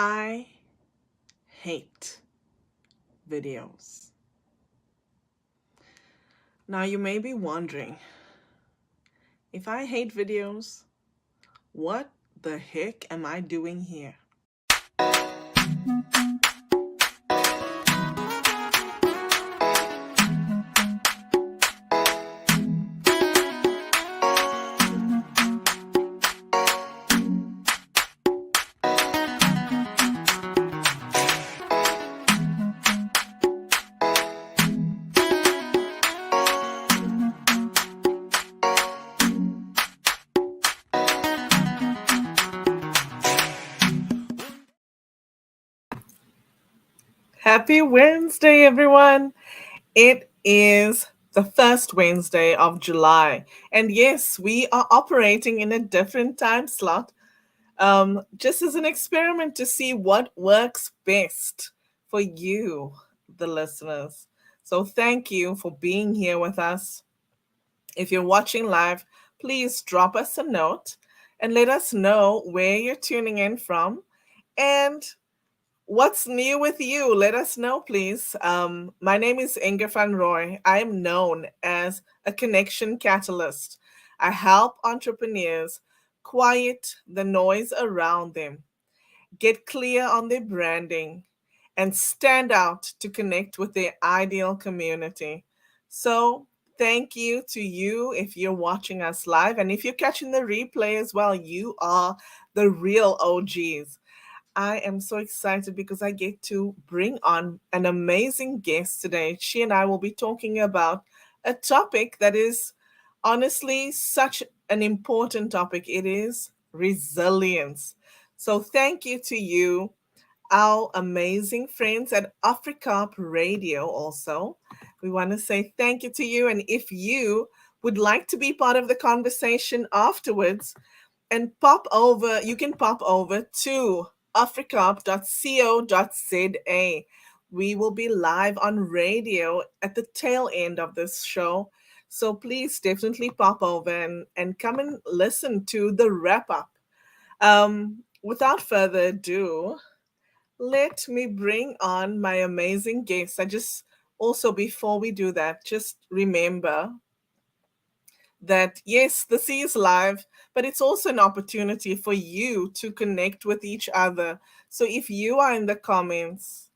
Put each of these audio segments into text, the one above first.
I hate videos. Now, you may be wondering, if I hate videos, what the heck am I doing here? Happy Wednesday, everyone. It is the first Wednesday of July. And yes, we are operating in a different time slot, just as an experiment to see what works best for you, the listeners. So thank you for being here with us. If you're watching live, please drop us a note and let us know where you're tuning in from and what's new with you. Let us know, please. My name is Inger van Roy. I am known as a connection catalyst. I help entrepreneurs quiet the noise around them, get clear on their branding, and stand out to connect with their ideal community. So, thank you to you if you're watching us live. And if you're catching the replay as well, you are the real OGs. I am so excited because I get to bring on an amazing guest today. She and I will be talking about a topic that is honestly such an important topic. It is resilience. So, thank you to you, our amazing friends at Africa Radio, also. We want to say thank you to you. And if you would like to be part of the conversation afterwards, and you can pop over to africa.co.za. We will be live on radio at the tail end of this show. So please definitely pop over and come and listen to the wrap up. Without further ado, let me bring on my amazing guest. Also, before we do that, just remember that yes, the sea is live, but it's also an opportunity for you to connect with each other. So if you are in the comments,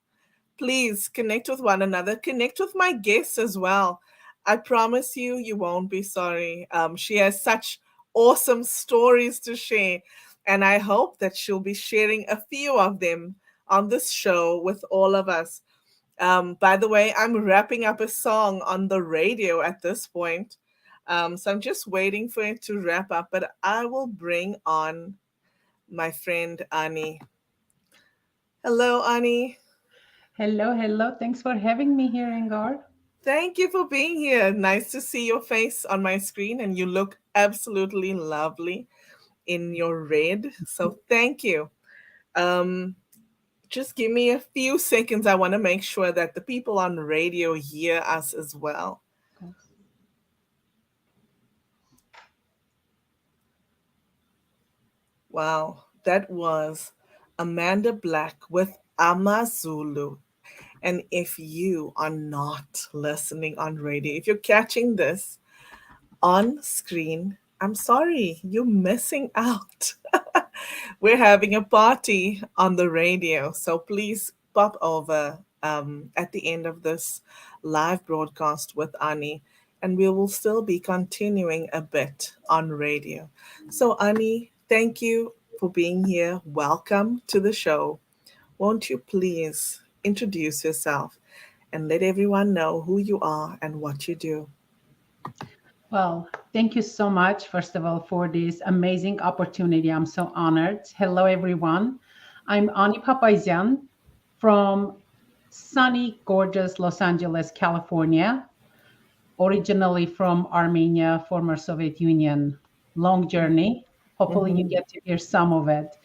please connect with one another, connect with my guests as well. I promise you, you won't be sorry. She has such awesome stories to share, and I hope that she'll be sharing a few of them on this show with all of us. By the way, I'm wrapping up a song on the radio at this point. So I'm just waiting for it to wrap up, but I will bring on my friend Ani. Hello, Ani. Hello, hello. Thanks for having me here, Engar. Thank you for being here. Nice to see your face on my screen, and you look absolutely lovely in your red. So thank you. Um, just give me a few seconds. I want to make sure that the people on radio hear us as well. Wow, that was Amanda Black with Amazulu. And if you are not listening on radio, if you're catching this on screen, I'm sorry, you're missing out. We're having a party on the radio, so please pop over at the end of this live broadcast with Ani, and we will still be continuing a bit on radio. So, Ani, thank you for being here. Welcome to the show. Won't you please introduce yourself and let everyone know who you are and what you do? Well, thank you so much, first of all, for this amazing opportunity. I'm so honored. Hello, everyone. I'm Ani Papazyan from sunny, gorgeous Los Angeles, California, originally from Armenia, former Soviet Union. Long journey. Hopefully, you Mhm. get to hear some of it.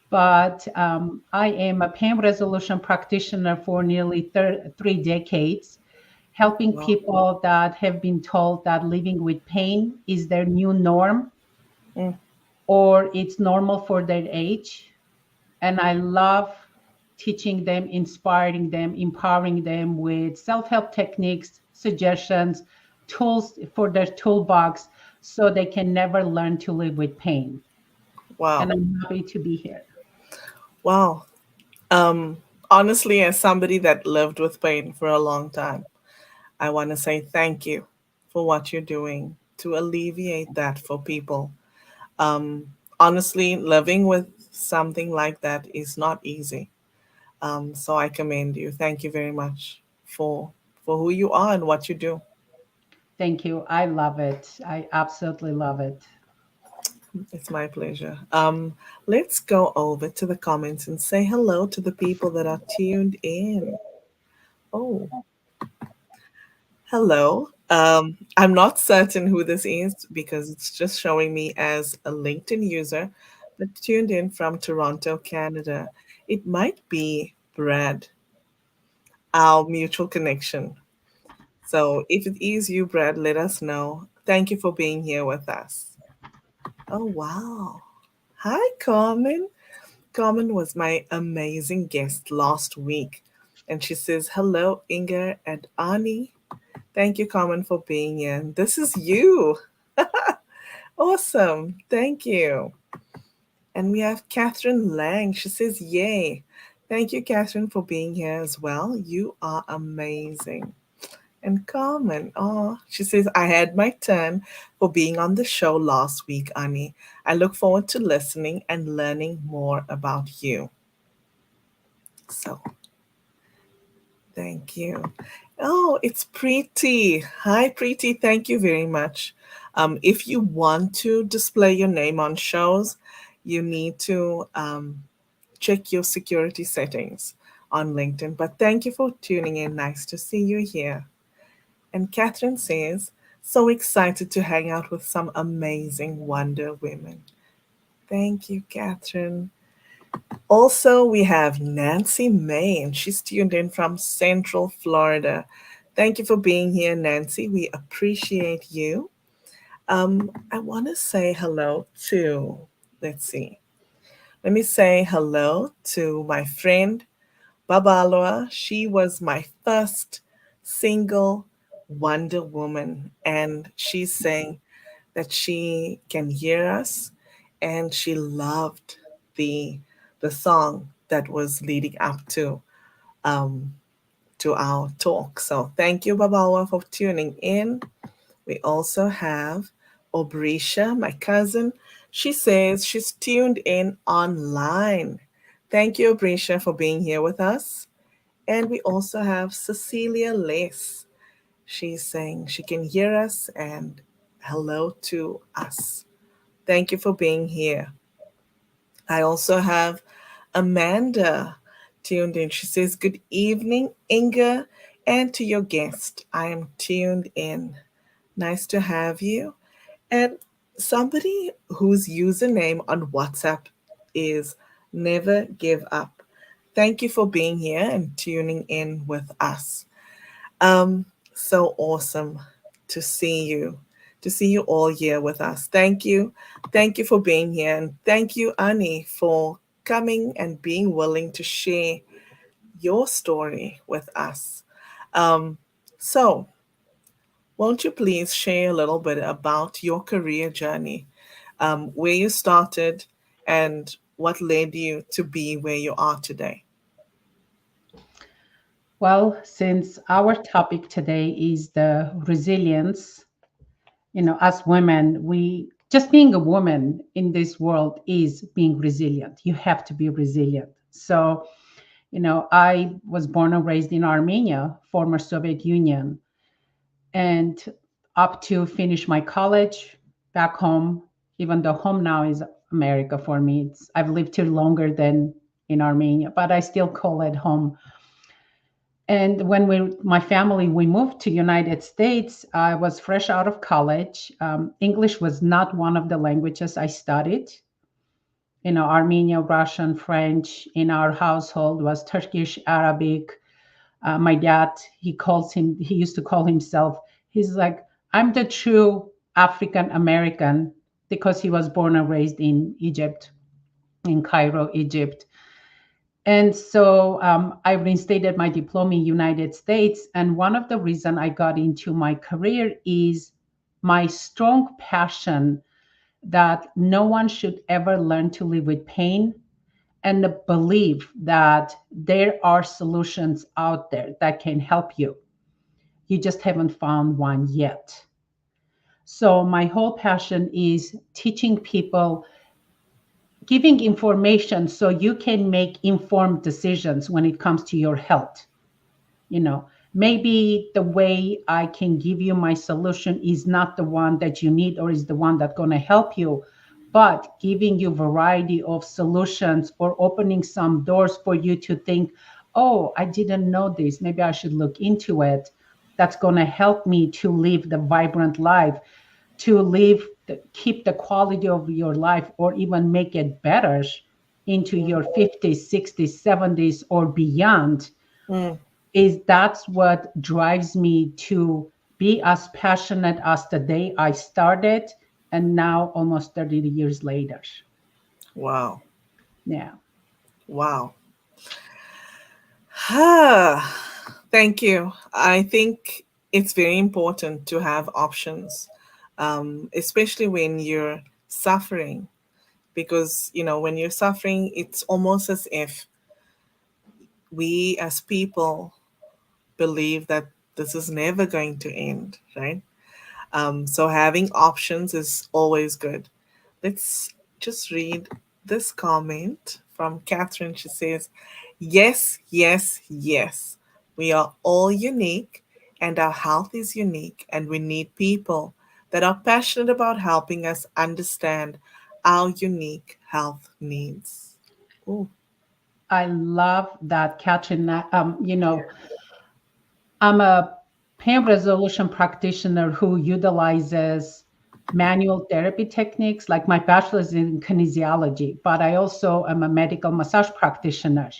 But I am a pain resolution practitioner for nearly 3 decades, helping Wow. people that have been told that living with pain is their new norm Mm. or it's normal for their age. And I love teaching them, inspiring them, empowering them with self help techniques, suggestions, tools for their toolbox so they can never learn to live with pain. And Wow. I'm happy to be here. Wow. Honestly, as somebody that lived with pain for a long time, I want to say thank you for what you're doing to alleviate that for people. Honestly, living with something like that is not easy. So I commend you. Thank you very much for who you are and what you do. Thank you. I love it. I absolutely love it. It's my pleasure. Let's go over to the comments and say hello to the people that are tuned in. Oh, hello. I'm not certain who this is because it's just showing me as a LinkedIn user, but tuned in from Toronto, Canada. It might be Brad, our mutual connection. So if it is you, Brad, let us know. Thank you for being here with us. Oh, wow. Hi, Carmen. Carmen was my amazing guest last week. And she says, hello, Inga and Ani. Thank you, Carmen, for being here. This is you. Awesome. Thank you. And we have Catherine Lang. She says, yay. Thank you, Catherine, for being here as well. You are amazing. And Carmen, oh, she says, I had my turn for being on the show last week, Ani. I look forward to listening and learning more about you. So, thank you. Oh, it's Preeti. Hi, Preeti. Thank you very much. If you want to display your name on shows, you need to check your security settings on LinkedIn. But thank you for tuning in. Nice to see you here. And Catherine says, so excited to hang out with some amazing Wonder Women. Thank you, Catherine. Also, we have Nancy May, and she's tuned in from Central Florida. Thank you for being here, Nancy. We appreciate you. I want to say hello to, let's see, let me say hello to my friend Babalwa. She was my first single Wonder Woman, and she's saying that she can hear us and she loved the the song that was leading up um, to our talk. So thank you, Babalwa, for tuning in. We also have Obrisha, my cousin. She says she's tuned in online. Thank you, Obrisha, for being here with us. And we also have Cecilia Les. She's saying she can hear us and hello to us. Thank you for being here. I also have Amanda tuned in. She says, good evening, Inga, and to your guest. I am tuned in. Nice to have you. And somebody whose username on WhatsApp is Never Give Up. Thank you for being here and tuning in with us. So awesome to see you all here with us. Thank you. Thank you for being here. And thank you, Ani, for coming and being willing to share your story with us. Um, so, won't you please share a little bit about your career journey, where you started and what led you to be where you are today? Well, since our topic today is the resilience, as women, we just being a woman in this world is being resilient. You have to be resilient. So, I was born and raised in Armenia, former Soviet Union, and up to finish my college back home, even though home now is America for me. I've lived here longer than in Armenia, but I still call it home. And when my family, we moved to United States, I was fresh out of college. English was not one of the languages I studied. Armenian, Russian, French in our household was Turkish, Arabic. My dad, he used to call himself, he's like, I'm the true African American because he was born and raised in Egypt, in Cairo, Egypt. And so I reinstated my diploma in United States. And one of the reason I got into my career is my strong passion that no one should ever learn to live with pain, and the belief that there are solutions out there that can help you. You just haven't found one yet. So my whole passion is teaching people, giving information so you can make informed decisions when it comes to your health. You know, maybe the way I can give you my solution is not the one that you need or is the one that's going to help you, but giving you variety of solutions or opening some doors for you to think, oh, I didn't know this, maybe I should look into it. That's going to help me to live the vibrant life, to live keep the quality of your life or even make it better into your 50s, 60s, 70s or beyond. Mm. Is that's what drives me to be as passionate as the day I started and now almost 30 years later. Wow. Yeah. Wow. Thank you. I think it's very important to have options, especially when you're suffering, because, when you're suffering, it's almost as if we as people believe that this is never going to end, right? So having options is always good. Let's just read this comment from Catherine. She says, yes, yes, yes. We are all unique and our health is unique, and we need people that are passionate about helping us understand our unique health needs. Oh, I love that, Catherine. I'm a pain resolution practitioner who utilizes manual therapy techniques, like my bachelor's in kinesiology, but I also am a medical massage practitioner,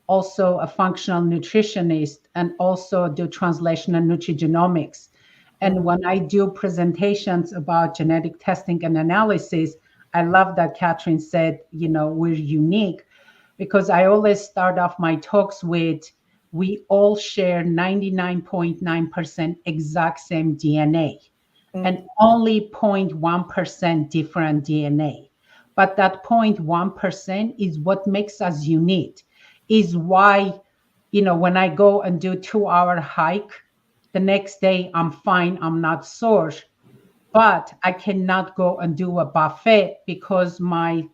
also a functional nutritionist, and also do translation and nutrigenomics. And when I do presentations about genetic testing and analysis, I love that Catherine said, we're unique, because I always start off my talks with, we all share 99.9% exact same DNA and only 0.1% different DNA. But that 0.1% is what makes us unique, is why, when I go and do 2 hour hike, the next day I'm fine, I'm not sore, but I cannot go and do a buffet because my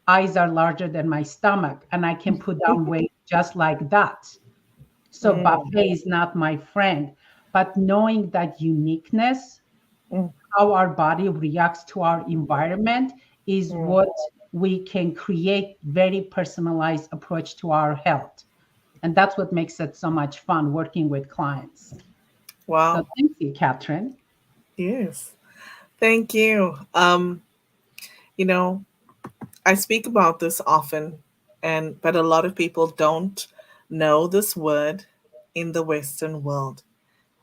eyes are larger than my stomach and I can put down weight just like that. So buffet is not my friend. But knowing that uniqueness, how our body reacts to our environment, is what we can create very personalized approach to our health. And that's what makes it so much fun working with clients. So wow. thank you, Catherine. Yes. Thank you. You know, I speak about this often, and but a lot of people don't know this word in the Western world,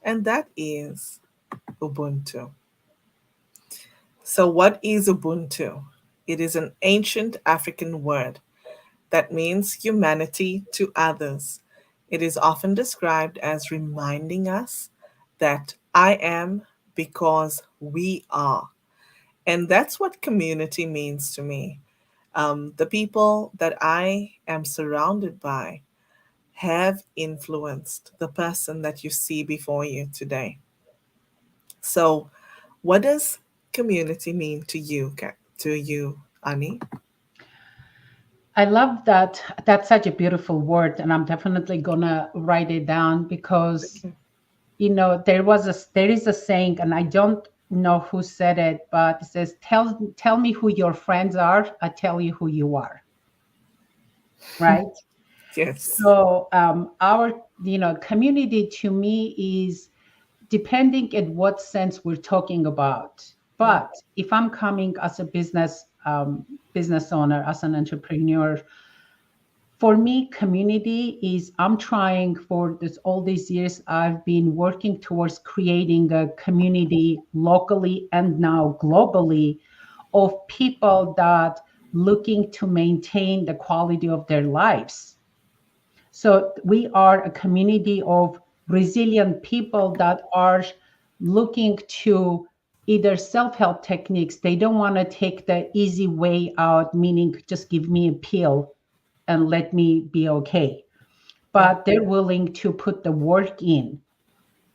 and that is Ubuntu. So, what is Ubuntu? It is an ancient African word that means humanity to others. It is often described as reminding us that I am because we are. And that's what community means to me. The people that I am surrounded by have influenced the person that you see before you today. So, what does community mean to you, Ani? I love that. That's such a beautiful word, and I'm definitely gonna write it down because Okay. there is a saying, and I don't know who said it, but it says, tell me who your friends are, I tell you who you are." Right? Yes. So our community to me is depending at what sense we're talking about. Mm, But if I'm coming as a business owner, as an entrepreneur, for me, community is, I'm trying for this all these years, I've been working towards creating a community locally and now globally of people that looking to maintain the quality of their lives. So we are a community of resilient people that are looking to either self-help techniques. They don't want to take the easy way out, meaning just give me a pill and let me be okay. Mm, But they're willing to put the work in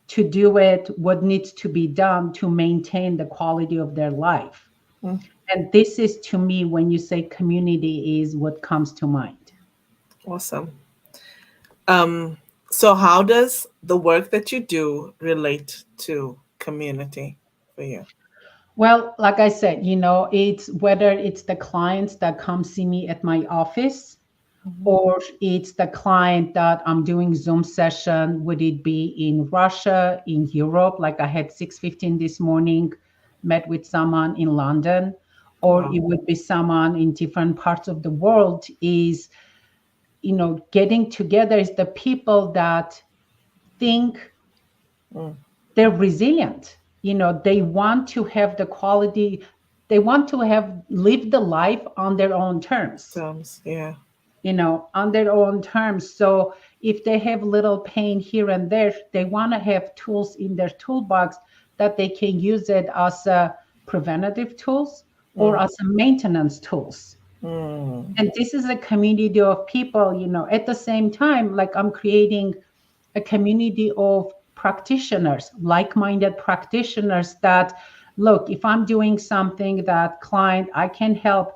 to do it, what needs to be done to maintain the quality of their life. mm. And this is, to me, when you say community, is what comes to mind. Awesome. Um, so how does the work that you do relate to community for you? Well, like I said, it's whether it's the clients that come see me at my office, Mhm. or it's the client that I'm doing Zoom session. Would it be in Russia, in Europe? Like I had 6:15 this morning, met with someone in London, or Wow. it would be someone in different parts of the world. Is getting together is the people that think Mm. they're resilient. They want to have the quality, they want to have lived the life on their own terms, Terms, yeah. on their own terms. So if they have little pain here and there, they want to have tools in their toolbox that they can use it as a preventative tools or Mm, as a maintenance tools. mm, And this is a community of people, at the same time, like I'm creating a community of practitioners, like-minded practitioners that look, if I'm doing something that client I can help,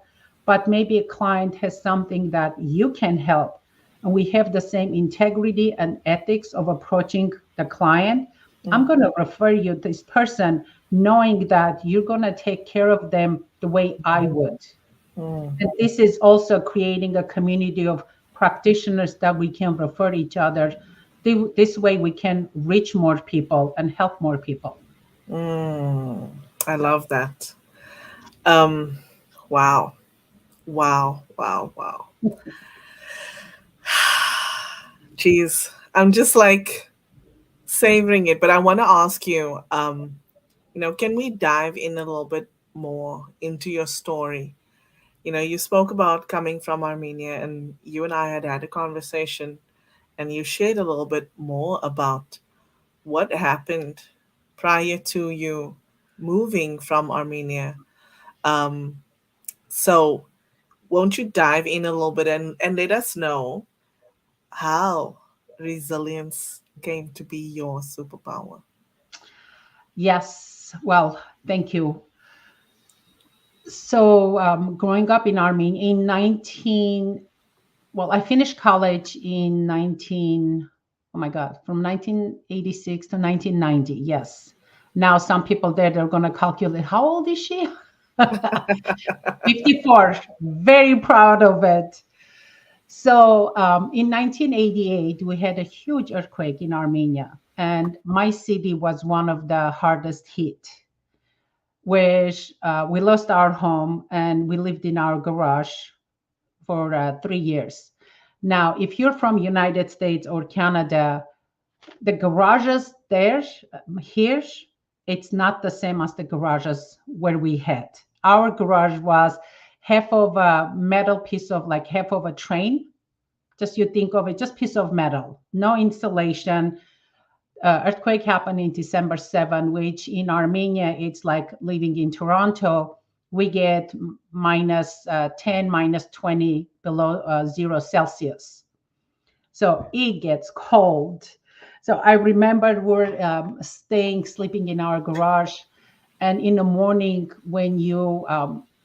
but maybe a client has something that you can help, and we have the same integrity and ethics of approaching the client, mm, I'm going to refer you to this person knowing that you're going to take care of them the way I would. mm, And this is also creating a community of practitioners that we can refer each other. This way we can reach more people and help more people. mm. I love that. Um, wow. Wow. Wow. Wow. Geez. I'm just like savoring it, but I want to ask you, can we dive in a little bit more into your story? You spoke about coming from Armenia, and you and I had a conversation, and you shared a little bit more about what happened prior to you moving from Armenia. Um, so, won't you dive in a little bit and let us know how resilience came to be your superpower? Yes, well, thank you. So growing up in Armenia in 19, well, I finished college in 19, oh my God, from 1986 to 1990. Yes. Now some people there, they're going to calculate how old is she? 54. Very proud of it. So in 1988, we had a huge earthquake in Armenia, and my city was one of the hardest hit, where we lost our home and we lived in our garage for 3 years. Now, if you're from United States or Canada, the garages there, here, it's not the same as the garages where we had. Our garage was half of a metal piece of like half of a train. Just you think of it, just piece of metal, no insulation. Earthquake happened in December 7, which in Armenia, it's like living in Toronto. We get minus 10, minus 20 below 0 Celsius. So it gets cold. So I remember we're staying, sleeping in our garage. And in the morning, when you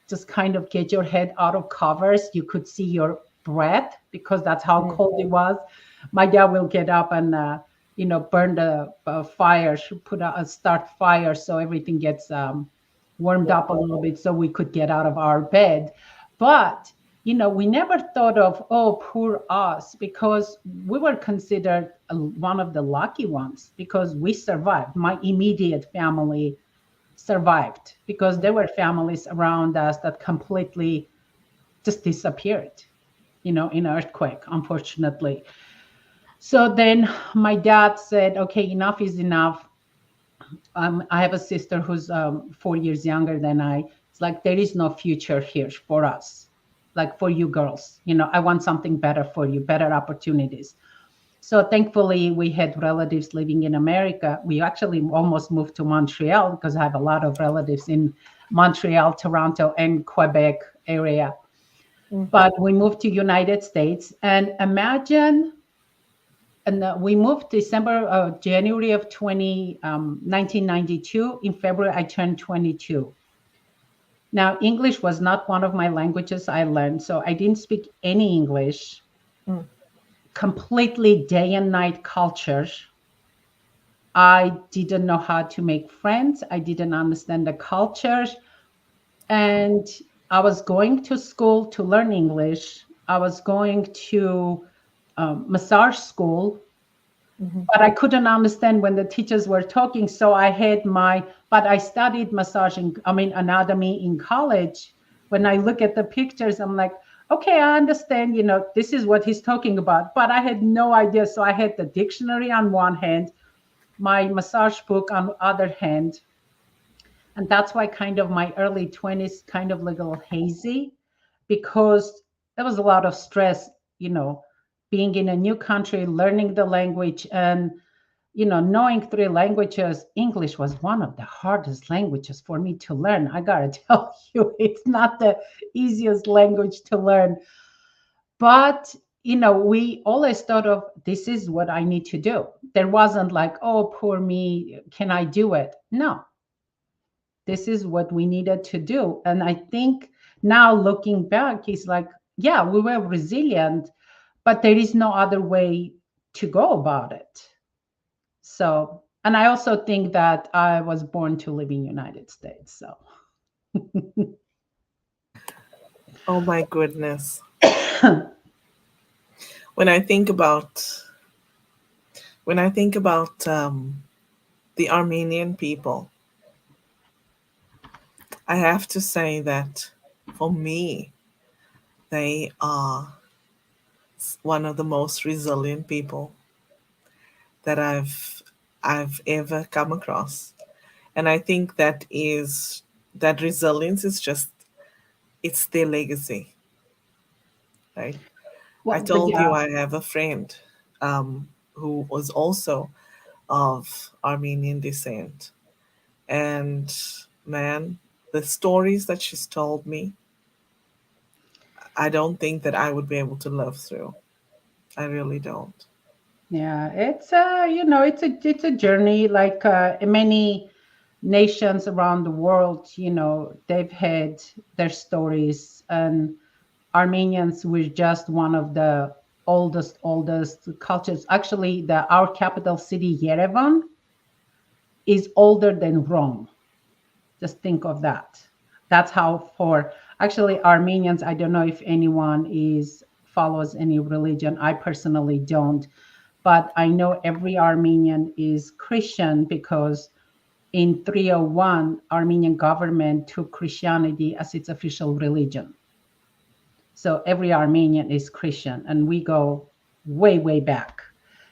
just kind of get your head out of covers, you could see your breath because that's how Mm, cold it was. My dad will get up and, burn the fire, start fire so everything gets warmed yeah. up a little bit so we could get out of our bed. But we never thought of, oh, poor us, because we were considered one of the lucky ones because we survived. My immediate family survived because there were families around us that completely just disappeared, in an earthquake, unfortunately. So then my dad said, okay, enough is enough. I have a sister who's 4 years younger than I. It's like there is no future here for us, like for you girls. I want something better for you, better opportunities. So thankfully, we had relatives living in America. We actually almost moved to Montreal because I have a lot of relatives in Montreal, Toronto, and Quebec area. But we moved to United States, and imagine, and we moved January of 1992. In February, I turned 22. Now, English was not one of my languages I learned, so I didn't speak any English. Mm. Completely day and night culture. I didn't know how to make friends. I didn't understand the cultures. And I was going to school to learn English. I was going to massage school, Mhm. but I couldn't understand when the teachers were talking. So but I studied anatomy in college. When I look at the pictures, I'm like, okay, I understand, this is what he's talking about, but I had no idea. So I had the dictionary on one hand, my massage book on the other hand. And that's why kind of my early 20s kind of like a little hazy, because there was a lot of stress, you know, being in a new country, learning the language, and knowing three languages. English was one of the hardest languages for me to learn. I gotta tell you, it's not the easiest language to learn. But we always thought of, this is what I need to do. There wasn't like, oh, poor me, can I do it? No, this is what we needed to do. And I think now looking back, it's like, yeah, we were resilient, but there is no other way to go about it. So, and I also think that I was born to live in United States. So, Oh my goodness. When I think about the Armenian people, I have to say that for me, they are one of the most resilient people that I've ever come across. And I think that resilience is just, it's their legacy, right? I well, but told you yeah, I have a friend who was also of Armenian descent. And man, the stories that she's told me, I don't think that I would be able to live through. I really don't. yeah, it's a journey like many nations around the world. They've had their stories, and Armenians were just one of the oldest cultures. Actually, our capital city, Yerevan, is older than Rome. Just think of that. That's how for actually Armenians. I don't know if anyone is follows any religion. I personally don't, but I know every Armenian is Christian because in 301, Armenian government took Christianity as its official religion. So every Armenian is Christian, and we go way, way back.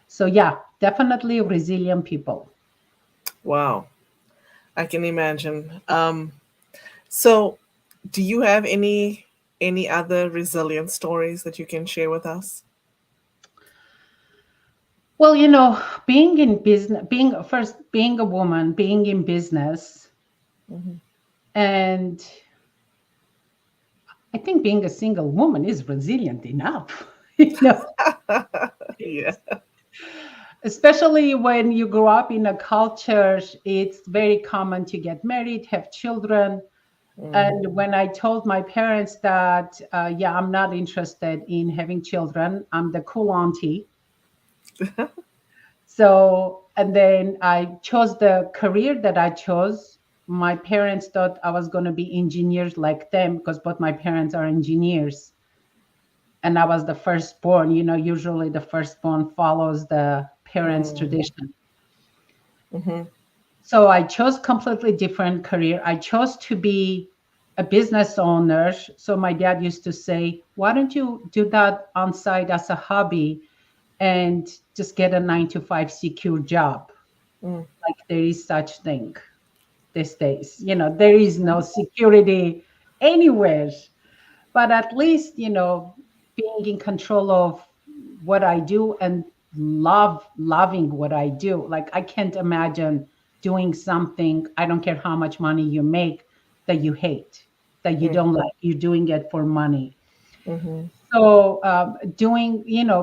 So yeah, definitely resilient people. Wow, I can imagine. So, do you have any other resilient stories that you can share with us? Well, being in business, being a woman, being in business, Mhm. and I think being a single woman is resilient enough. you know, Yeah. Especially when you grow up in a culture, it's very common to get married, have children. Mm. And when I told my parents that, yeah, I'm not interested in having children, I'm the cool auntie. So, and then I chose the career that I chose. My parents thought I was going to be engineers like them because both my parents are engineers. And I was the firstborn. Usually the firstborn follows the parents' Mm. tradition. Hmm. So I chose completely different career. I chose to be a business owner. So my dad used to say, "Why don't you do that on site as a hobby and just get a 9 to 5 secure job?" Mm. Like there is such thing these days. There is no security anywhere, but at least being in control of what I do, and loving what I do. Like I can't imagine doing something, I don't care how much money you make, that you hate, that you don't like. You're doing it for money. Mm-hmm. So doing,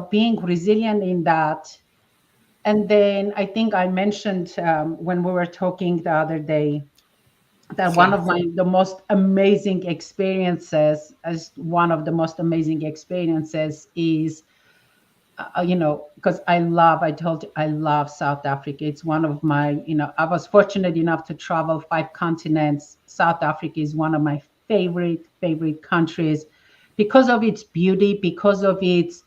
being resilient in that. And then I think I mentioned when we were talking the other day that one of Yes. my the most amazing experiences, as one of the most amazing experiences is because I told you I love South Africa. It's one of my, I was fortunate enough to travel 5 continents. South Africa is one of my favorite countries because of its beauty, because of its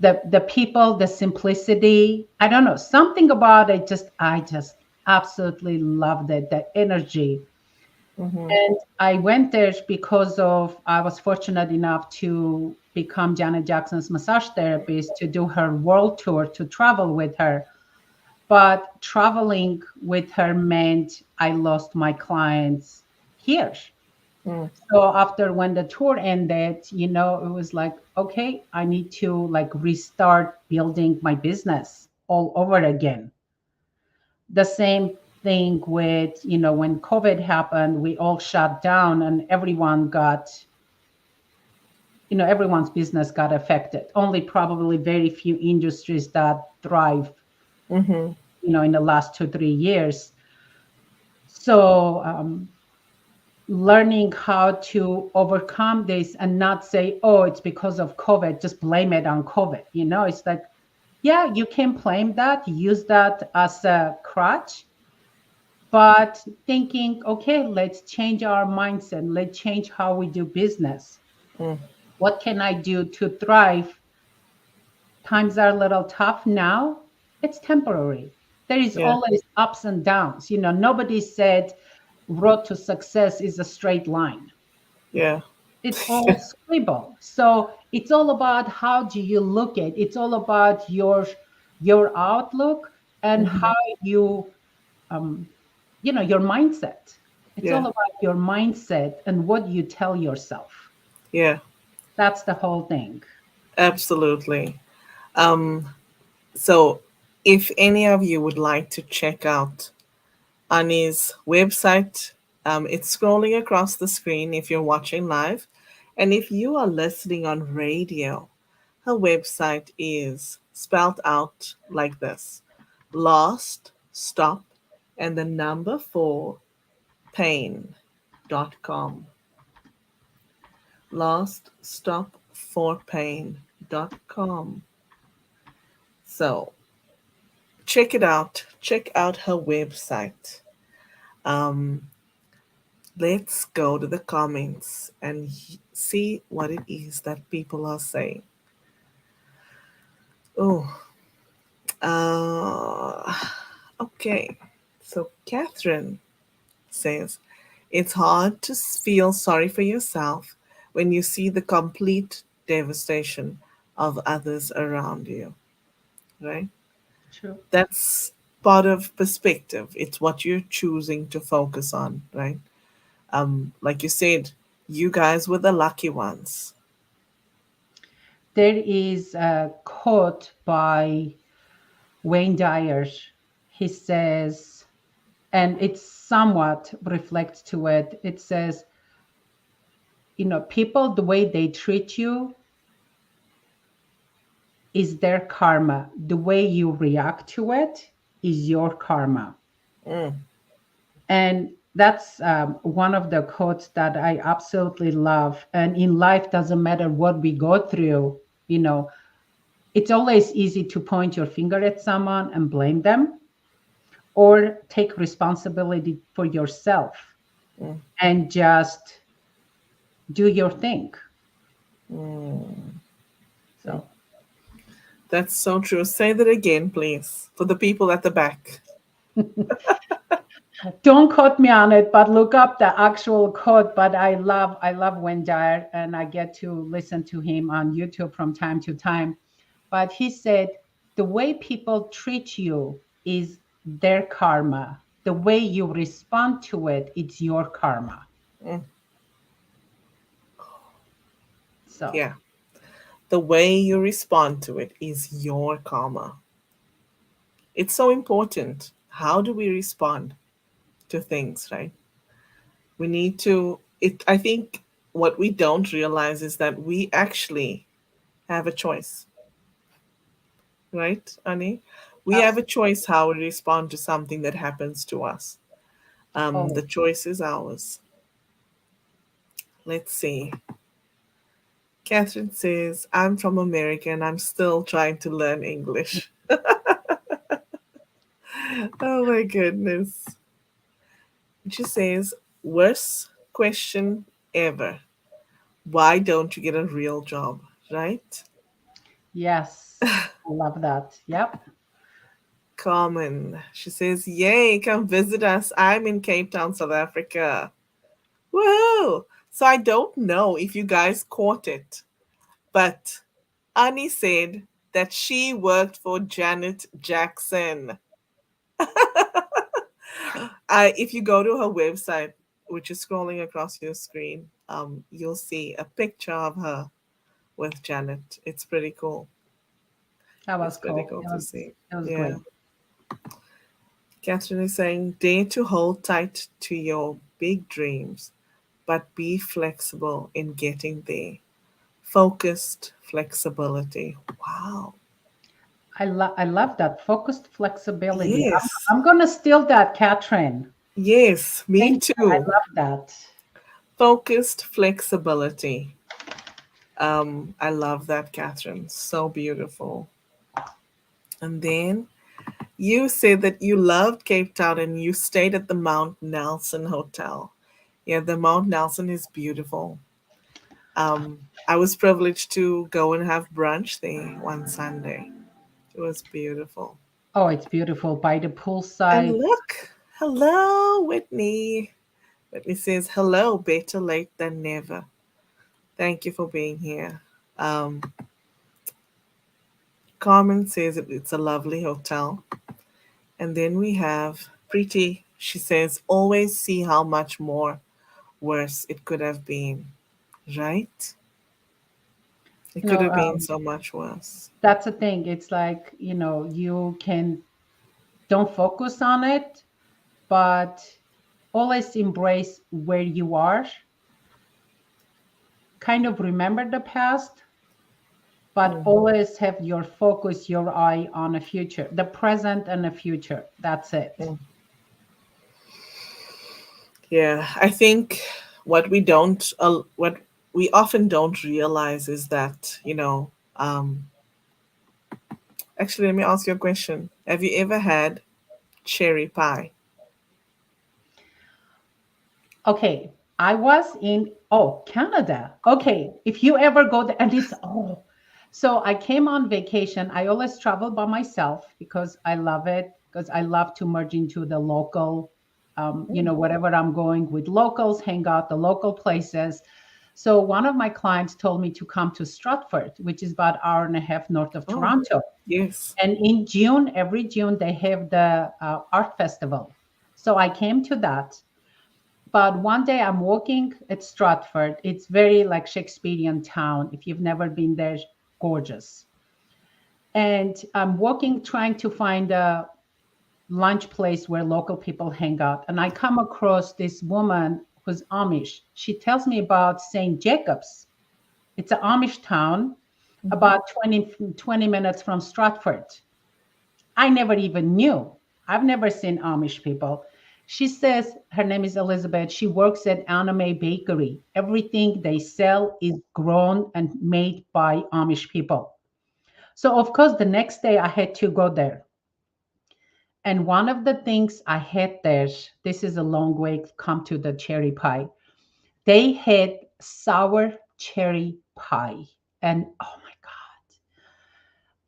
the people, the simplicity. I don't know, something about it. I just absolutely loved it. The energy. Mm-hmm. And I went there because of I was fortunate enough to become Janet Jackson's massage therapist, to do her world tour, to travel with her. But traveling with her meant I lost my clients here. Mm. So after when the tour ended, it was like, okay, I need to like restart building my business all over again. The same thing with, when COVID happened, we all shut down and everyone's business got affected. Only probably very few industries that thrive, Mm-hmm. in the last 2 3 years. So learning how to overcome this and not say, oh, it's because of COVID, just blame it on COVID. It's like, yeah, you can blame that, use that as a crutch, but thinking, okay, let's change our mindset, let's change how we do business. Mm. What can I do to thrive? Times are a little tough now. It's temporary. There is Yeah. always ups and downs. Nobody said road to success is a straight line. Yeah. It's all scribble. So it's all about how do you look at it's all about your outlook and Mm-hmm. how you um, your mindset. It's Yeah. all about your mindset and what you tell yourself. Yeah. That's the whole thing. Absolutely. Um, so if any of you would like to check out Ani's website, it's scrolling across the screen if you're watching live. And if you are listening on radio, her website is spelled out like this: lost, stop, and the number four, pain.com. Lost, stop, for pain.com. So check it out. Check out her website. Um, let's go to the comments and see what it is that people are saying. Oh, uh, okay. So Catherine says, it's hard to feel sorry for yourself when you see the complete devastation of others around you, right? True. That's part of perspective. It's what you're choosing to focus on, right? Like you said, you guys were the lucky ones. There is a quote by Wayne Dyer. He says, and it somewhat reflects to it. It says, people, the way they treat you is their karma. The way you react to it is your karma. Mm, And that's one of the quotes that I absolutely love. And in life, doesn't matter what we go through, you know, it's always easy to point your finger at someone and blame them, or take responsibility for yourself mm, and just do your thing. mm, mm. So That's so true. Say that again, please, for the people at the back. don't quote me on it, but look up the actual quote. But I love Wenjar, and I get to listen to him on YouTube from time to time. But he said the way people treat you is their karma. The way you respond to it, it's your karma. Mm, So yeah, The way you respond to it is your karma. It's so important. How do we respond to things, right? We need to, I think what we don't realize is that we actually have a choice, right, Ani? We have a Absolutely. choice how we respond to something that happens to us. The Oh, choice is ours. Let's see. Catherine says, I'm from America and I'm still trying to learn English. Oh my goodness. She says, worst question ever. Why don't you get a real job? Right? yes. I love that. Yep. Carmen. She says, yay, come visit us. I'm in Cape Town, South Africa. Woohoo! So I don't know if you guys caught it, but Annie said that she worked for Janet Jackson. If you go to her website, which is scrolling across your screen, you'll see a picture of her with Janet. It's pretty cool. That It's was pretty cool. cool to see. It was Yeah. great. Catherine is saying, dare to hold tight to your big dreams, but be flexible in getting there. Focused flexibility. Wow. I love that focused flexibility. Yes. I'm gonna steal that, Catherine. Yes, me Thank you. I too. love that. Focused flexibility. I love that, Catherine. So beautiful. And then you said that you loved Cape Town and you stayed at the Mount Nelson Hotel. Yeah, the Mount Nelson is beautiful. I was privileged to go and have brunch there one Sunday. It was beautiful. Oh, it's beautiful by the And poolside. look, hello, Whitney. Whitney says, hello, better late than never. Thank you for being here. Um, Carmen says it's a lovely hotel. And then we have Preeti. She says, always see how much more worse it could have been, right? It You could know, have been so much worse. that's the thing. It's like, you can don't focus on it, but always embrace where you are. Kind of remember the past, but Mhm. always have your focus, your eye on the future, the present and the future. That's it. Mm. Yeah, I think what we often don't realize is that, actually, let me ask you a question. Have you ever had cherry pie? Okay, I was in Canada. Okay, if you ever go there, and so I came on vacation. I always travel by myself because I love it. Because I love to merge into the local, Mm. whatever I'm going with locals, hang out the local places. So one of my clients told me to come to Stratford, which is about hour and a half north of Oh, Toronto. yes. And in June, every June, they have the art festival. So I came to that. But one day I'm walking at Stratford. It's very like Shakespearean town. If you've never been there, gorgeous. And I'm walking, trying to find a lunch place where local people hang out. And I come across this woman who's Amish. She tells me about St. Jacob's. It's an Amish town Mhm. about 20 minutes from Stratford. I never even knew. I've never seen Amish people. She says her name is Elizabeth. She works at Anime Bakery. Everything they sell is grown and made by Amish people. So, of course, the next day I had to go there. And one of the things I had there, this is a long way to come to the cherry pie. They had sour cherry pie. And oh my God,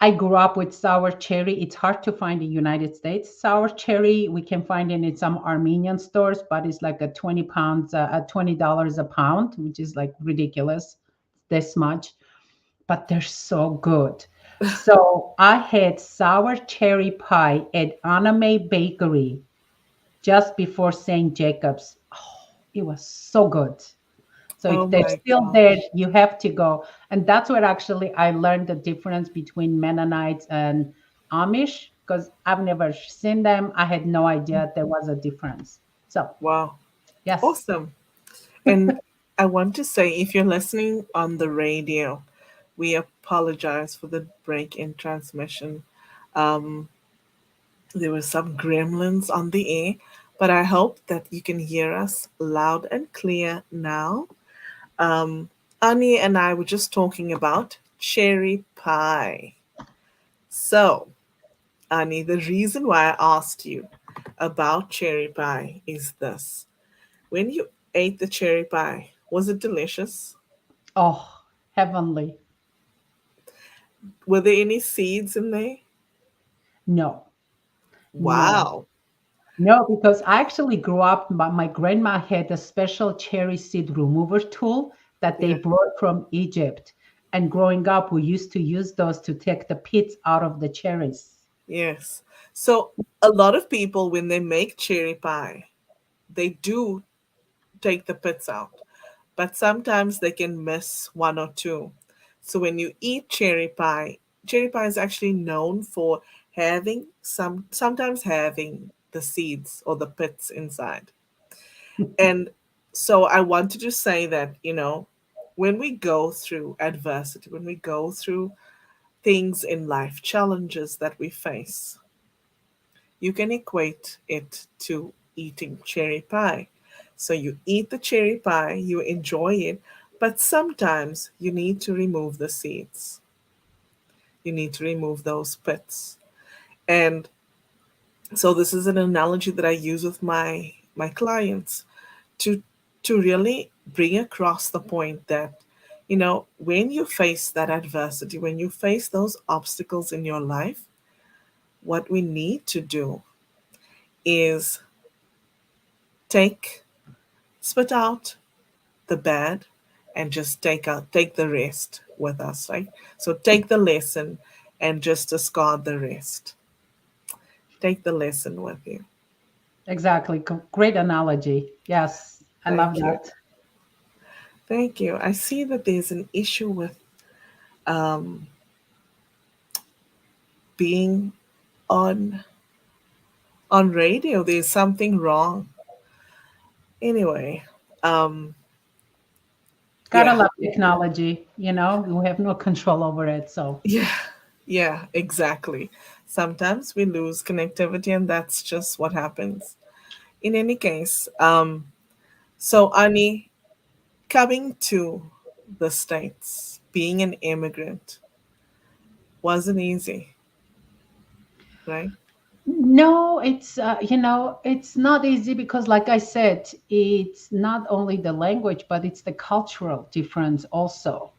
I grew up with sour cherry. It's hard to find in the United States. Sour cherry, we can find it in some Armenian stores, but it's like a 20 pounds, $20 a pound, which is like ridiculous, this much. But they're so good. So I had sour cherry pie at Anime Bakery just before St. Jacob's. Oh, it was so good. So Oh if they're my still there, gosh. you have to go. And that's where actually I learned the difference between Mennonites and Amish, because I've never seen them. I had no idea there was a difference. So, Wow. yes. Awesome. And I want to say, if you're listening on the radio, we apologize for the break in transmission. Um, there were some gremlins on the air, but I hope that you can hear us loud and clear now. Um, Annie and I were just talking about cherry pie. So, Annie, the reason why I asked you about cherry pie is this. When you ate the cherry pie, was it delicious? Oh, heavenly. Were there any seeds in there? No, no. Wow. No, because I actually grew up, my grandma had a special cherry seed remover tool that they Yeah. brought from Egypt. And growing up, we used to use those to take the pits out of the cherries. Yes. So a lot of people, when they make cherry pie, they do take the pits out, but sometimes they can miss one or two. So when you eat cherry pie is actually known for having sometimes having the seeds or the pits inside. And so I wanted to say that, when we go through adversity, when we go through things in life, challenges that we face, you can equate it to eating cherry pie. So you eat the cherry pie, you enjoy it, but sometimes you need to remove the seeds. You need to remove those pits. And so this is an analogy that I use with my clients to really bring across the point that when you face that adversity, when you face those obstacles in your life, what we need to do is take spit out the bad and just take the rest with us, right? So take the lesson and just discard the rest. Take the lesson with you. Exactly. Great analogy. Yes, I love Thank you. that. Thank you. I see that there's an issue with um, being on radio. There's something wrong. Anyway, um, Gotta yeah, love technology. We have no control over it. So, yeah, yeah, exactly. Sometimes we lose connectivity, and that's just what happens. In any case, so Ani, coming to the States, being an immigrant wasn't easy, right? no, it's not easy because, like I said, it's not only the language, but it's the cultural difference also.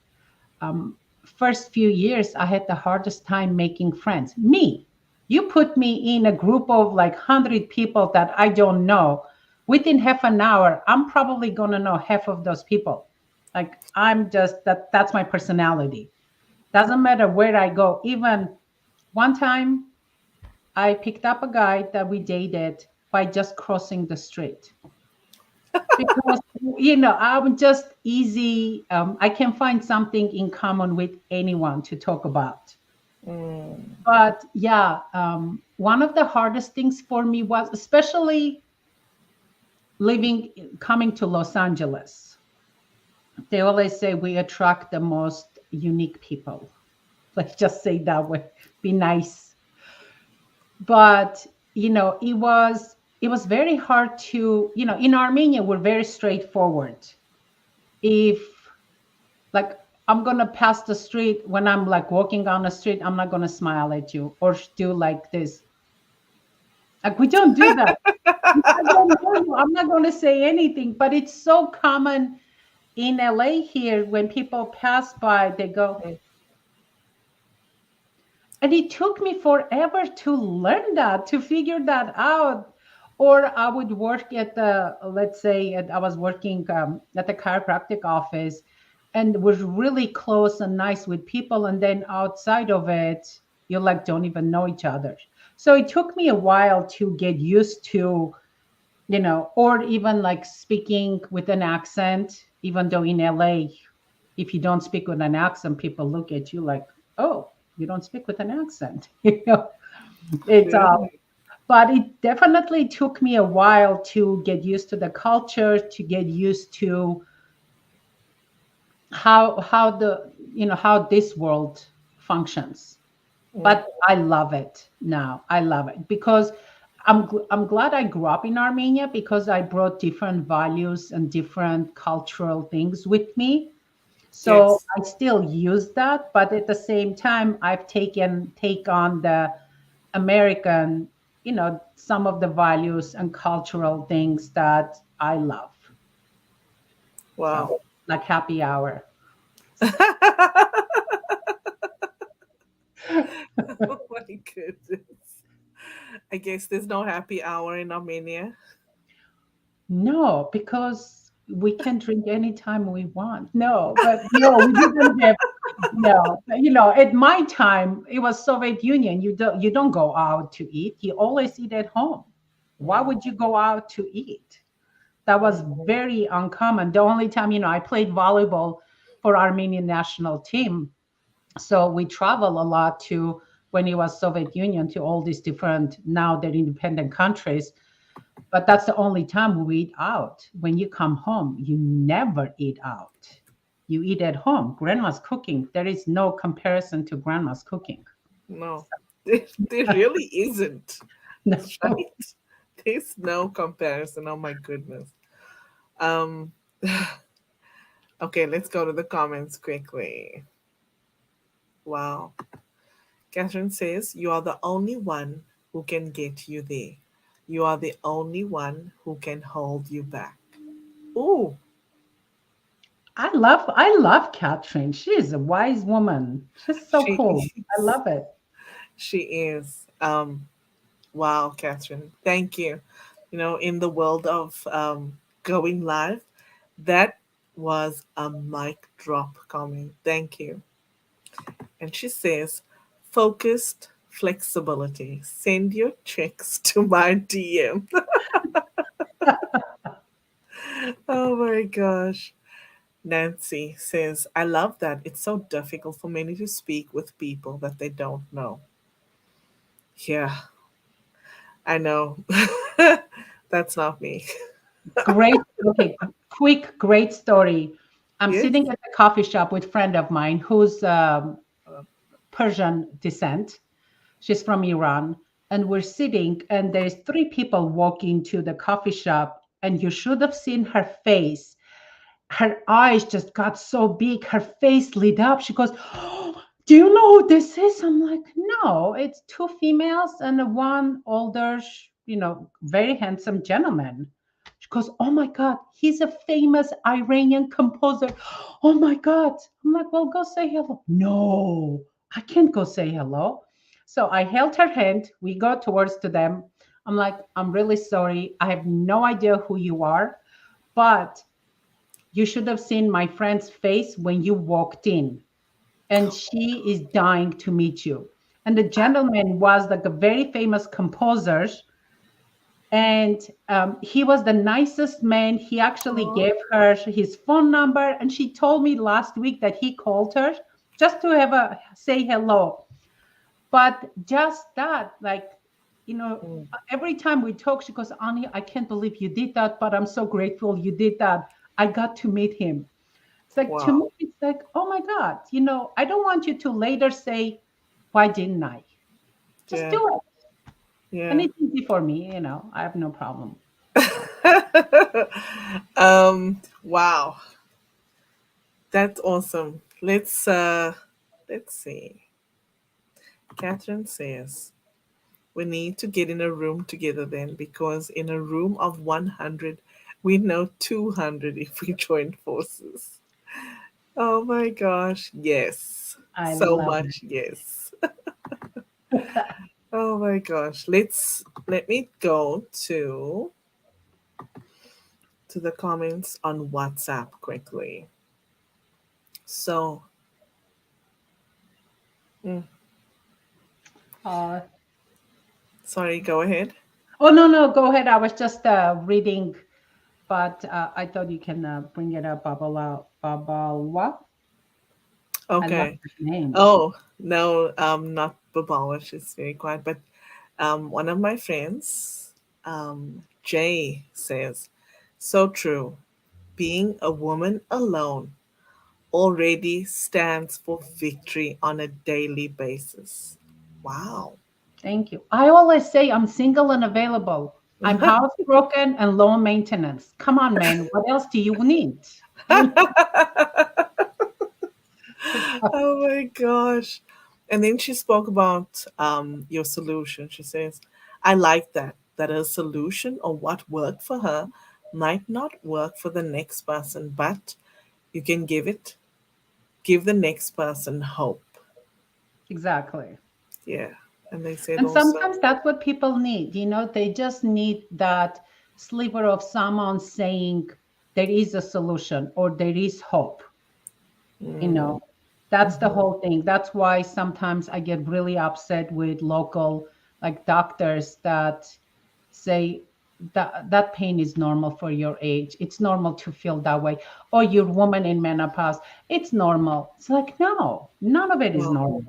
um, First few years, I had the hardest time making friends. Me, you put me in a group of like 100 people that I don't know. Within half an hour, I'm probably going to know half of those people. Like I'm just that's my personality. Doesn't matter where I go. Even one time, I picked up a guy that we dated by just crossing the street because I'm just easy. I can find something in common with anyone to talk about. Mm, But yeah, one of the hardest things for me was especially coming to Los Angeles. They always say we attract the most unique people. Let's just say that way. Be nice. But it was very hard to, in Armenia we're very straightforward. If like I'm gonna pass the street, when I'm like walking on the street, I'm not gonna smile at you or do like this. Like we don't do that. I don't know you. I'm not gonna say anything, but it's so common in LA here when people pass by, they go, mm, and it took me forever to learn that, to figure that out. Or I would work at let's say, I was working at the chiropractic office and was really close and nice with people. And then outside of it, you like don't even know each other. So it took me a while to get used to or even like speaking with an accent, even though in LA, if you don't speak with an accent, people look at you like, oh, you don't speak with an accent. It's Really? but it definitely took me a while to get used to the culture, to get used to how this world functions. Mm, But I love it now. I love it because I'm glad I grew up in Armenia because I brought different values and different cultural things with me. So yes. I still use that, but at the same time, I've take on the American, some of the values and cultural things that I love. Wow. So like happy hour. Oh my goodness. I guess there's no happy hour in Armenia. No, because we can drink anytime we want. No, but no, we didn't have. No, at my time, it was Soviet Union. You don't go out to eat. You always eat at home. Why Mm, would you go out to eat? That was mm, very uncommon. The only time, I played volleyball for Armenian national team. So we travel a lot to when it was Soviet Union to all these different now they're independent countries. But that's the only time we eat out. When you come home, you never eat out. You eat at home. Grandma's cooking. There is no comparison to grandma's cooking. no, there really isn't, No. right? There's no comparison. Oh my goodness. Um, okay, let's go to the comments quickly. Wow. Catherine says, "You are the only one who can get you there. You are the only one who can hold you back." Ooh, I love Catherine. She is a wise woman. She's so she cool. I is. love it. She is. Wow, Catherine. Thank you. In the world of going live, that was a mic drop comment. Thank you. And she says, focused flexibility. Send your checks to my DM. Oh my gosh. Nancy says, I love that. It's so difficult for many to speak with people that they don't know. Yeah, I know. That's not me. Great. Okay, quick, great story. I'm Yes. sitting at a coffee shop with a friend of mine who's Persian descent. She's from Iran. And we're sitting, and there's three people walking to the coffee shop, and you should have seen her face. Her eyes just got so big, her face lit up. She goes, "Oh, do you know who this is?" I'm like, no, it's two females and one older, very handsome gentleman. She goes, oh my God, he's a famous Iranian composer. Oh my God. I'm like, well, go say hello. No, I can't go say hello. So I held her hand. We go towards to them. I'm like, I'm really sorry. I have no idea who you are, but you should have seen my friend's face when you walked in, and she is dying to meet you. And the gentleman was like a very famous composer, and he was the nicest man. He actually Oh, gave her his phone number, and she told me last week that he called her just to have a say hello. But just that, like, you know, mm, every time we talk, she goes, Ani, I can't believe you did that, but I'm so grateful you did that. I got to meet him. It's like, to me, wow. it's like, oh my God, I don't want you to later say, why didn't I? Just Yeah. do it. And Yeah. it's easy for me, I have no problem. So, Wow. That's awesome. Let's see. Catherine says, we need to get in a room together then, because in a room of 100, we know 200 if we join forces. Oh my gosh. Yes. I So love much yes. Oh my gosh. Let me go to the comments on WhatsApp quickly. So, mm, uh, sorry, go ahead. Oh, no, no, go ahead. I was just reading, but I thought you can bring it up. Babalawa. I love Okay. that name. Oh, no, not Babawa. She's very quiet. But one of my friends, Jay, says, so true. Being a woman alone already stands for victory on a daily basis. Wow. Thank you. I always say I'm single and available. I'm housebroken and low maintenance. Come on, man. What else do you need? You know? Oh my gosh. And then she spoke about your solution. She says, I like that, that her solution or what worked for her might not work for the next person, but you can give the next person hope. Exactly. Yeah. And they said And also, sometimes that's what people need. They just need that sliver of someone saying there is a solution or there is hope. you know that's the mhm, whole thing. That's why sometimes I get really upset with local, like, doctors that say that pain is normal for your age. It's normal to feel that way. Or you're woman in menopause, it's normal. It's like, no, none of it is no, normal.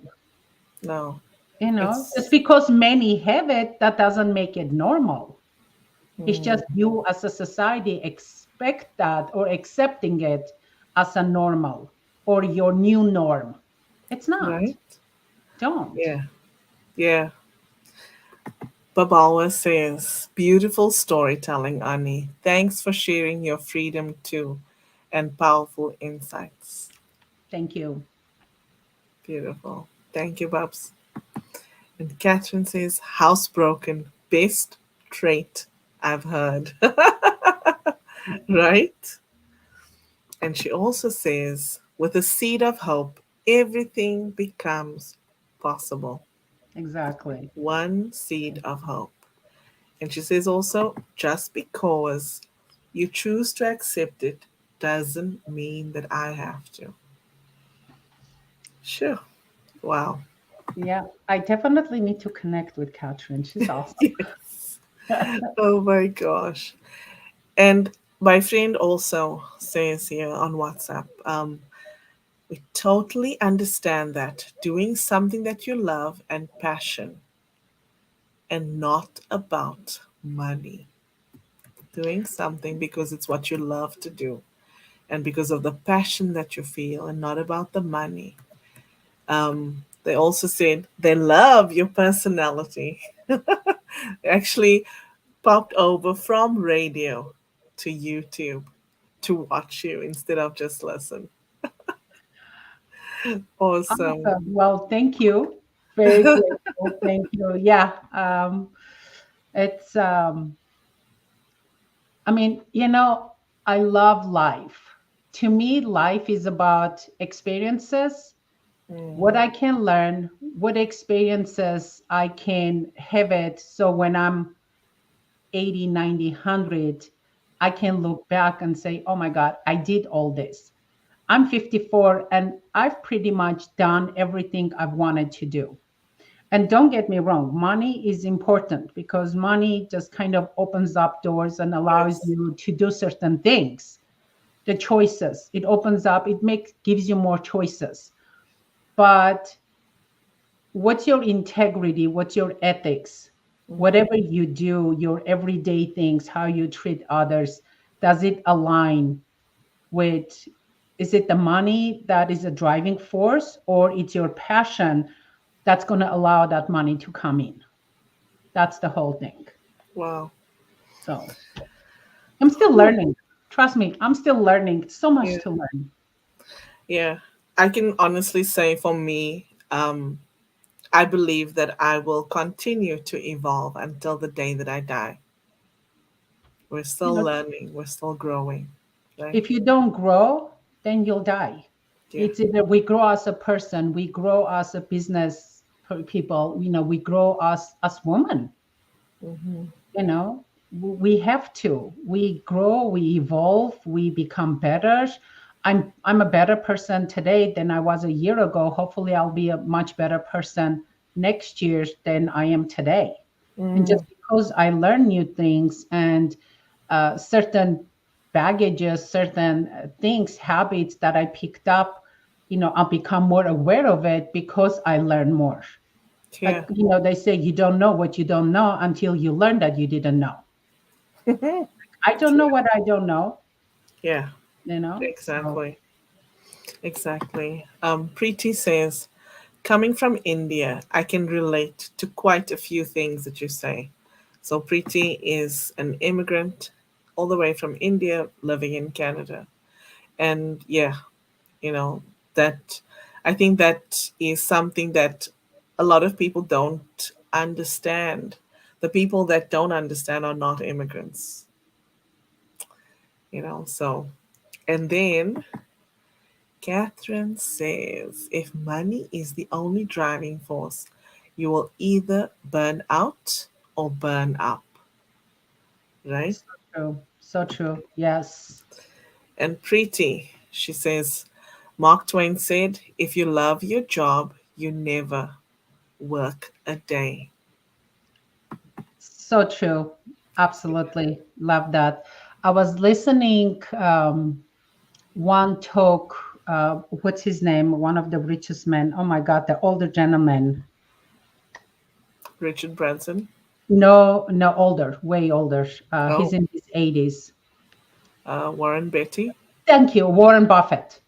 no. Just It's because many have it, that doesn't make it normal. It's just mm, you as a society expect that or accepting it as a normal or your new norm. It's not. right. Don't. Yeah. Yeah. Babawa says, beautiful storytelling, Ani. Thanks for sharing your freedom too and powerful insights. Thank you. Beautiful. Thank you, Babs. And Catherine says, housebroken, best trait I've heard. Right? And she also says, with a seed of hope, everything becomes possible. Exactly. One seed of hope. And she says also, just because you choose to accept it doesn't mean that I have to. Sure. Wow. Yeah, I definitely need to connect with Catherine. She's awesome. Yes. Oh my gosh. And my friend also says here on WhatsApp, we totally understand that doing something that you love and passion and not about money. Doing something because it's what you love to do and because of the passion that you feel and not about the money. They also said they love your personality. They actually popped over from radio to YouTube to watch you instead of just listen. Awesome. Awesome. Well, thank you. Very grateful. Thank you. Yeah. It's I mean, I love life. To me, life is about experiences, what Mm, I can learn, what experiences I can have it. So when I'm 80, 90, 100, I can look back and say, oh my God, I did all this. I'm 54 and I've pretty much done everything I've wanted to do. And don't get me wrong, money is important because money just kind of opens up doors and allows yes. you to do certain things. The choices, it opens up, gives you more choices. But what's your integrity? What's your ethics? Hmm. Whatever you do, your everyday things, how you treat others, does it align with, is it the money that is a driving force, or it's your passion that's going to allow that money to come in? That's the whole thing. Wow. So I'm still Whew. learning. Trust me, I'm still learning. So much Yeah. to learn. Yeah. I can honestly say for me, I believe that I will continue to evolve until the day that I die. We're You still know, learning, we're still growing, right? if you don't grow, then you'll die. Yeah. It's either we grow as a person, we grow as a business people, we grow as women. Hmm. We have to. We grow, we evolve, we become better. I'm a better person today than I was a year ago. Hopefully I'll be a much better person next year than I am today. And Mm, just because I learn new things and certain baggages, certain things, habits that I picked up, I'll become more aware of it because I learn more. Like, Yeah. they say you don't know what you don't know until you learn that you didn't know. I don't know what I don't know, Yeah, so exactly. Exactly. Preeti says, coming from India, I can relate to quite a few things that you say. So, Preeti is an immigrant all the way from India living in Canada. And yeah, you know, that I think that is something that a lot of people don't understand. The people that don't understand are not immigrants, so. And then Catherine says if money is the only driving force, you will either burn out or burn up, right? so true. So true. Yes. And Preeti, she says, Mark Twain said, if you love your job, you never work a day. So true. Absolutely. Love that. I was listening one talk, what's his name? One of the richest men. Oh my God, the older gentleman. Richard Branson. No, no, older, way older. He's Oh, in his 80s. Warren Beatty. Thank you, Warren Buffett.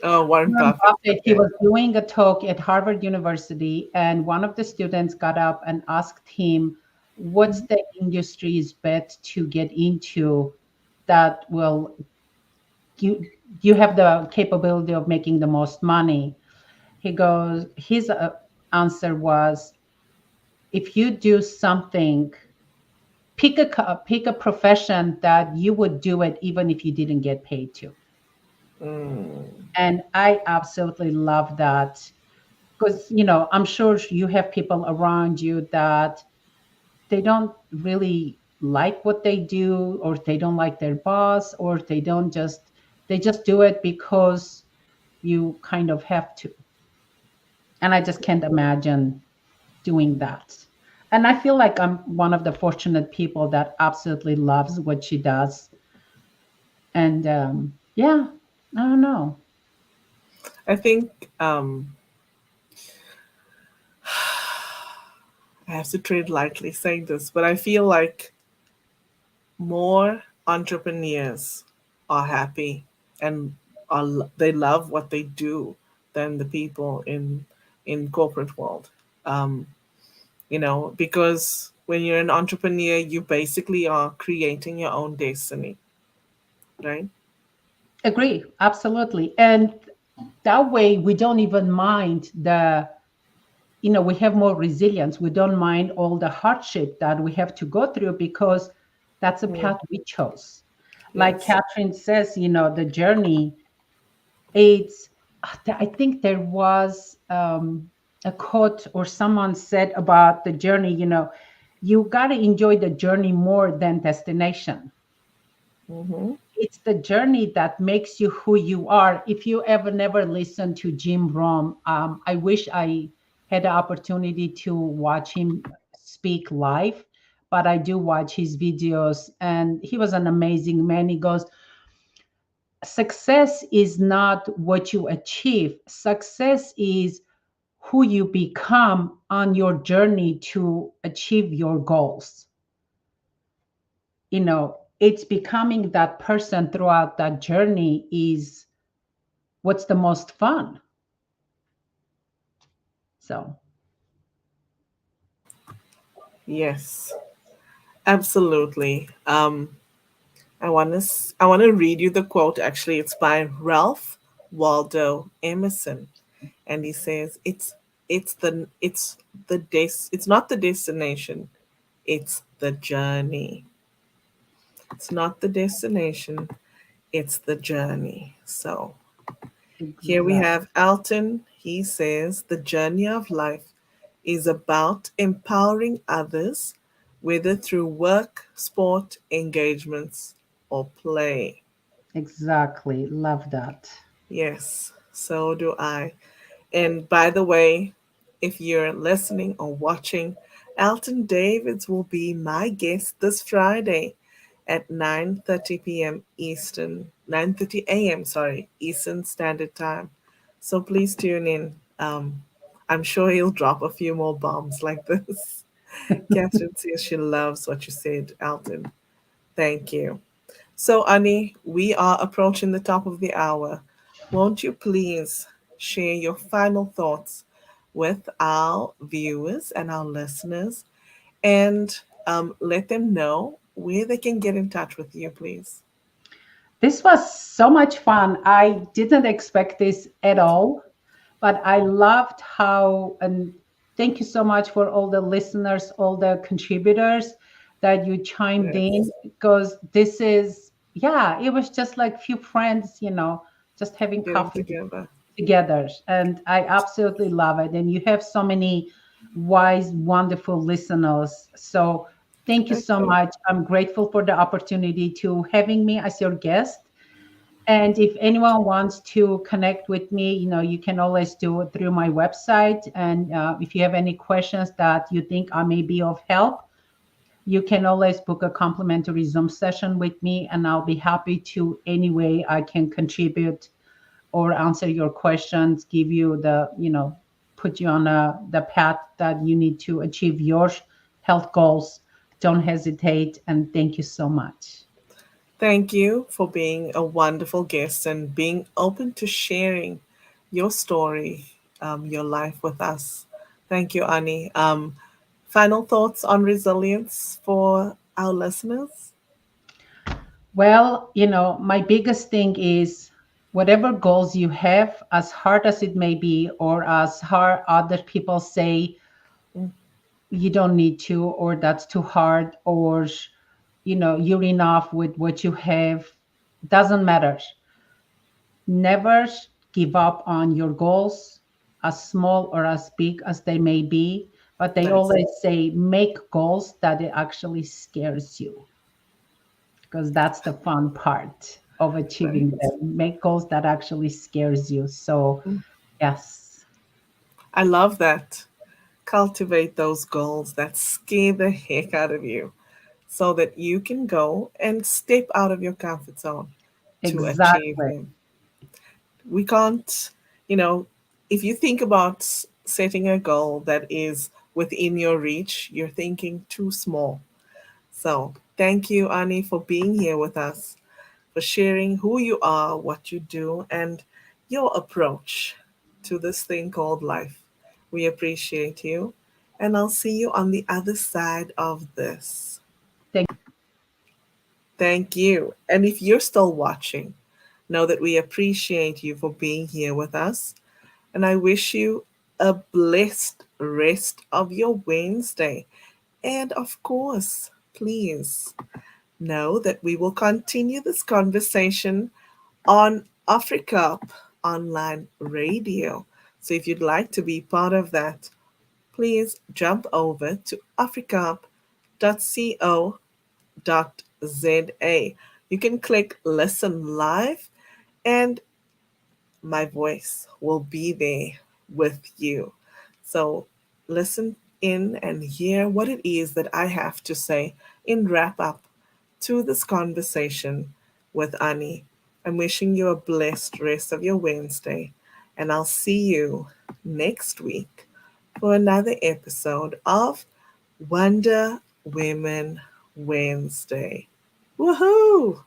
Oh, Warren Warren Buffett. Buffett, he Okay. was doing a talk at Harvard University, and one of the students got up and asked him, what's the industry's bet to get into that will you you have the capability of making the most money? His answer was, if you do something, pick a profession that you would do it even if you didn't get paid to. Mm, And I absolutely love that because I'm sure you have people around you that they don't really like what they do, or they don't like their boss, or they just do it because you kind of have to. And I just can't imagine doing that. And I feel like I'm one of the fortunate people that absolutely loves what she does. And yeah, I don't know. I think I have to tread lightly saying this, but I feel like more entrepreneurs are happy and they love what they do than the people in corporate world. Um, because when you're an entrepreneur, you basically are creating your own destiny, right? Agree, absolutely. And that way we don't even mind we have more resilience. We don't mind all the hardship that we have to go through because that's a Mm, path we chose. Like yes. Catherine says, the journey, it's, I think there was a quote or someone said about the journey, you got to enjoy the journey more than destination. Mm-hmm. It's the journey that makes you who you are. If you ever never listened to Jim Rohn, I wish I had the opportunity to watch him speak live, but I do watch his videos, and he was an amazing man. He goes, success is not what you achieve. Success is who you become on your journey to achieve your goals. It's becoming that person throughout that journey is what's the most fun. So Yes, absolutely. I want to read you the quote. Actually, it's by Ralph Waldo Emerson, and he says it's not the destination, it's the journey. It's not the destination, it's the journey. So here we exactly, have Alton. He says the journey of life is about empowering others, whether through work, sport, engagements, or play. exactly, love that. Yes, so do I. And by the way, if you're listening or watching, Alton Davids will be my guest this Friday at 9:30 p.m. Eastern, 9:30 a.m. sorry, Eastern Standard Time. So please tune in. I'm sure he'll drop a few more bombs like this. Catherine says she loves what you said, Alton. Thank you. So, Annie, we are approaching the top of the hour. Won't you please share your final thoughts with our viewers and our listeners and let them know where they can get in touch with you, please? This was so much fun. I didn't expect this at all, but I loved how, and thank you so much for all the listeners, all the contributors that you chimed in, Yes, because this is, yeah, it was just like few friends, just having getting coffee together. together. And I absolutely love it. And you have so many wise, wonderful listeners. So thank you so Okay, much. I'm grateful for the opportunity to having me as your guest. And if anyone wants to connect with me, you can always do it through my website. And if you have any questions that you think I may be of help, you can always book a complimentary Zoom session with me, and I'll be happy to any way I can contribute or answer your questions, give you put you on the path that you need to achieve your health goals. Don't hesitate. And thank you so much. thank you for being a wonderful guest and being open to sharing your story, your life with us. Thank you, Annie. Final thoughts on resilience for our listeners? Well, my biggest thing is whatever goals you have, as hard as it may be, or as hard other people say Mm, you don't need to, or that's too hard, or you're enough with what you have, doesn't matter. Never give up on your goals, as small or as big as they may be. But they nice. always say make goals that it actually scares you, because that's the fun part of achieving Nice. them. Make goals that actually scares you. So Mm, yes, I love that. Cultivate those goals that scare the heck out of you so that you can go and step out of your comfort zone to achieve exactly. them. We can't, you know, if you think about setting a goal that is within your reach, you're thinking too small. So, thank you, Ani, for being here with us, for sharing who you are, what you do, and your approach to this thing called life. We appreciate you, and I'll see you on the other side of this. Thank Thank you. And if you're still watching, know that we appreciate you for being here with us. And I wish you a blessed rest of your Wednesday. And of course, please know that we will continue this conversation on Africa Online Radio. So if you'd like to be part of that, please jump over to africa.co.za. You can click listen live and my voice will be there with you. So listen in and hear what it is that I have to say in wrap up to this conversation with Ani. I'm wishing you a blessed rest of your Wednesday, and I'll see you next week for another episode of Wonder Women Wednesday. Woohoo!